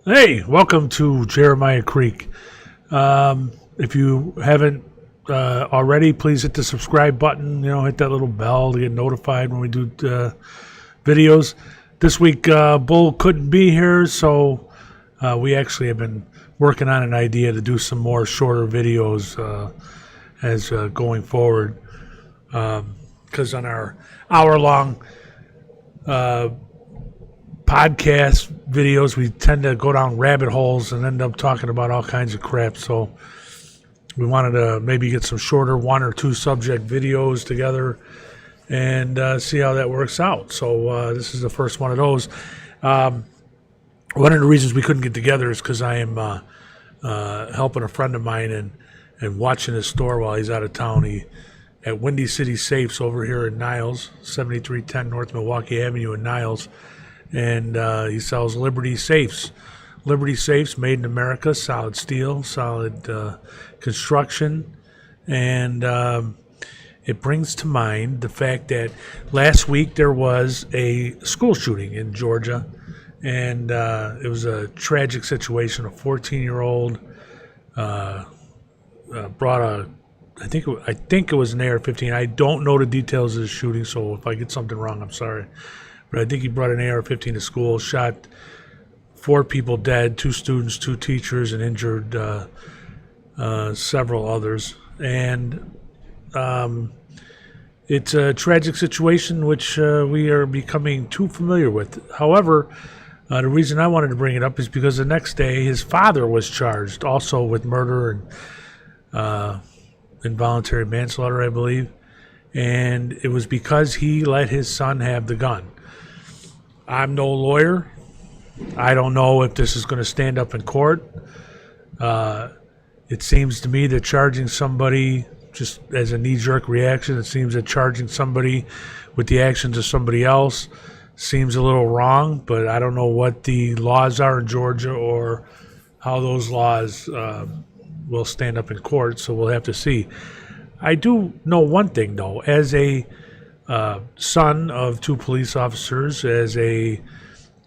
Hey, welcome to Jeremiah Creek. If you haven't already, please hit the subscribe button. Hit that little bell to get notified when we do videos. This week, Bull couldn't be here, so we actually have been working on an idea to do some more shorter videos as going forward. Because on our hour-long podcast videos, we tend to go down rabbit holes and end up talking about all kinds of crap. So we wanted to maybe get some shorter 1 or 2 subject videos together and see how that works out. So this is the first one of those. One of the reasons we couldn't get together is because I am helping a friend of mine and watching his store while he's out of town. At Windy City Safes over here in Niles, 7310 North Milwaukee Avenue in Niles. And he sells Liberty Safes. Liberty Safes, made in America, solid steel, solid construction. And it brings to mind the fact that last week there was a school shooting in Georgia. And it was a tragic situation. A 14-year-old brought I think it was an AR-15. I don't know the details of the shooting, so if I get something wrong, I'm sorry. But I think he brought an AR-15 to school, shot 4 people dead, 2 students, 2 teachers, and injured several others. And it's a tragic situation which we are becoming too familiar with. However, the reason I wanted to bring it up is because the next day his father was charged also with murder and involuntary manslaughter, I believe. And it was because he let his son have the gun. I'm no lawyer. I don't know if this is going to stand up in court. It seems to me that charging somebody just as a knee-jerk reaction, it seems that charging somebody with the actions of somebody else seems a little wrong, but I don't know what the laws are in Georgia or how those laws will stand up in court, so we'll have to see. I do know one thing, though. As a son of 2 police officers, as a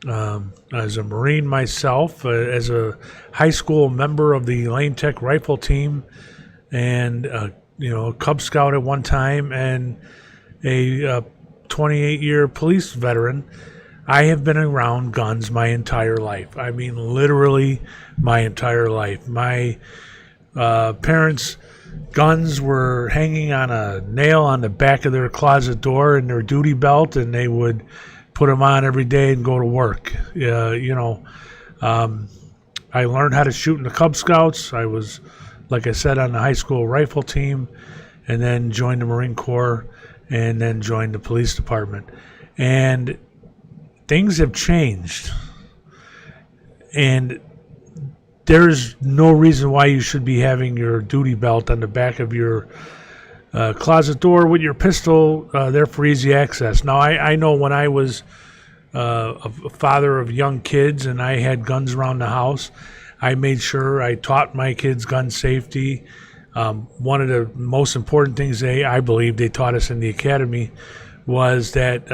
Marine myself, as a high school member of the Lane Tech rifle team, and a Cub Scout at one time, and a 28-year police veteran, I have been around guns my entire life. I mean, literally my entire life. My parents' guns were hanging on a nail on the back of their closet door in their duty belt, and they would put them on every day and go to work. I learned how to shoot in the Cub Scouts. I was, like I said, on the high school rifle team, and then joined the Marine Corps, and then joined the police department. And things have changed. And there's no reason why you should be having your duty belt on the back of your closet door with your pistol there for easy access. Now, I know when I was a father of young kids and I had guns around the house, I made sure I taught my kids gun safety. One of the most important things I believe they taught us in the academy was that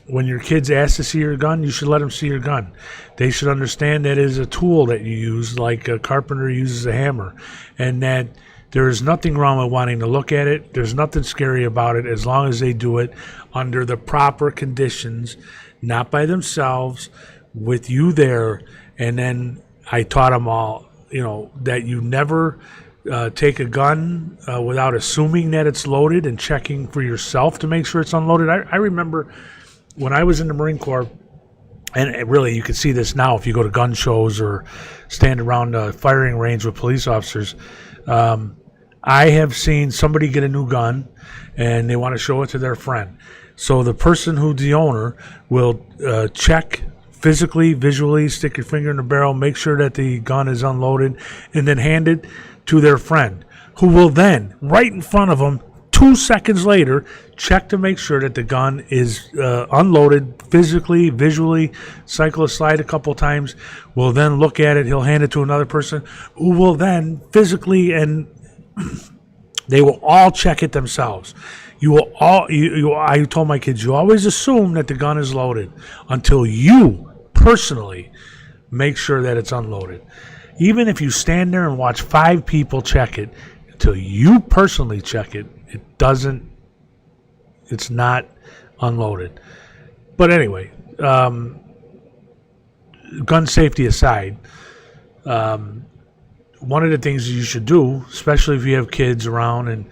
when your kids ask to see your gun, you should let them see your gun. They should understand that it is a tool that you use, like a carpenter uses a hammer, and that there is nothing wrong with wanting to look at it. There's nothing scary about it as long as they do it under the proper conditions, not by themselves, with you there. And then I taught them all, that you never take a gun without assuming that it's loaded and checking for yourself to make sure it's unloaded. I remember when I was in the Marine Corps, and really you can see this now if you go to gun shows or stand around a firing range with police officers, I have seen somebody get a new gun and they want to show it to their friend. So the person who's the owner will check physically, visually, stick your finger in the barrel, make sure that the gun is unloaded, and then hand it to their friend, who will then, right in front of them, 2 seconds later, check to make sure that the gun is unloaded physically, visually, cycle a slide a couple times, will then look at it, he'll hand it to another person, who will then physically, and they will all check it themselves. You will all. I told my kids, you always assume that the gun is loaded until you personally make sure that it's unloaded. Even if you stand there and watch 5 people check it, until you personally check it, it's not unloaded. But anyway, gun safety aside, one of the things you should do, especially if you have kids around, and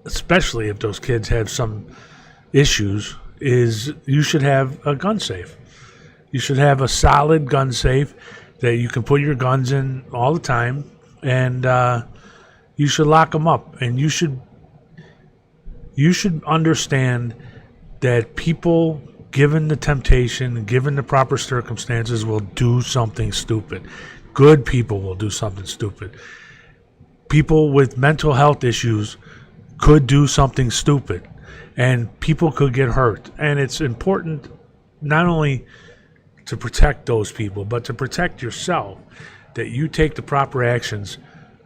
especially if those kids have some issues, is you should have a gun safe. You should have a solid gun safe that you can put your guns in all the time, and you should lock them up. And you should understand that people, given the temptation, given the proper circumstances, will do something stupid. Good people will do something stupid. People with mental health issues could do something stupid, and people could get hurt. And it's important not only to protect those people, but to protect yourself, that you take the proper actions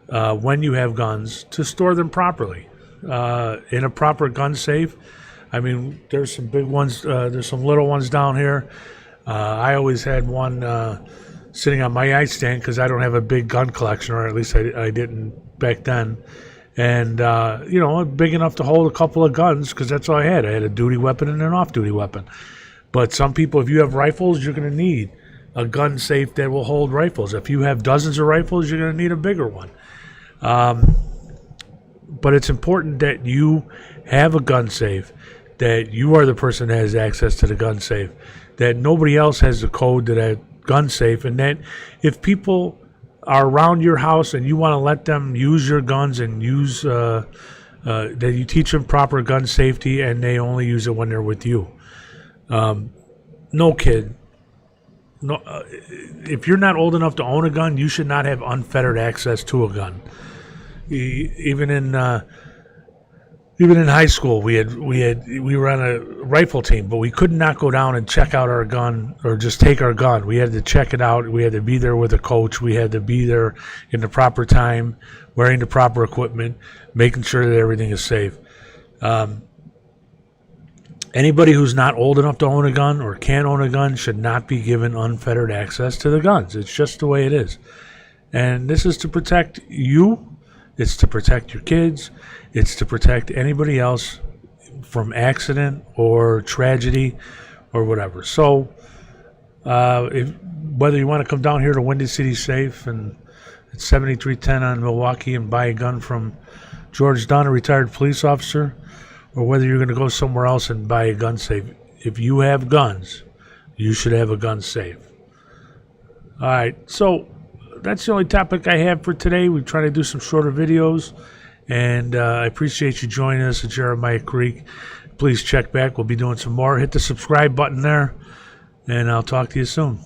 when you have guns to store them properly in a proper gun safe. I mean, there's some big ones, there's some little ones down here. I always had one sitting on my nightstand because I don't have a big gun collection, or at least I didn't back then. And, big enough to hold a couple of guns, because that's all I had. I had a duty weapon and an off-duty weapon. But some people, if you have rifles, you're going to need a gun safe that will hold rifles. If you have dozens of rifles, you're going to need a bigger one. But it's important that you have a gun safe, that you are the person that has access to the gun safe, that nobody else has the code to that gun safe, and that if people are around your house and you want to let them use your guns and use that you teach them proper gun safety, and they only use it when they're with you. No kid. No, if you're not old enough to own a gun, you should not have unfettered access to a gun. Even in high school, we were on a rifle team, but we could not go down and check out our gun or just take our gun. We had to check it out. We had to be there with a coach. We had to be there in the proper time, wearing the proper equipment, making sure that everything is safe. Anybody who's not old enough to own a gun or can't own a gun should not be given unfettered access to the guns. It's just the way it is. And this is to protect you. It's to protect your kids. It's to protect anybody else from accident or tragedy or whatever. So whether you want to come down here to Windy City Safe and it's 7310 on Milwaukee and buy a gun from George Dunn, a retired police officer, or whether you're going to go somewhere else and buy a gun safe, if you have guns, you should have a gun safe. All right, so that's the only topic I have for today. We try to do some shorter videos, and I appreciate you joining us at Jeremiah Creek. Please check back. We'll be doing some more. Hit the subscribe button there, and I'll talk to you soon.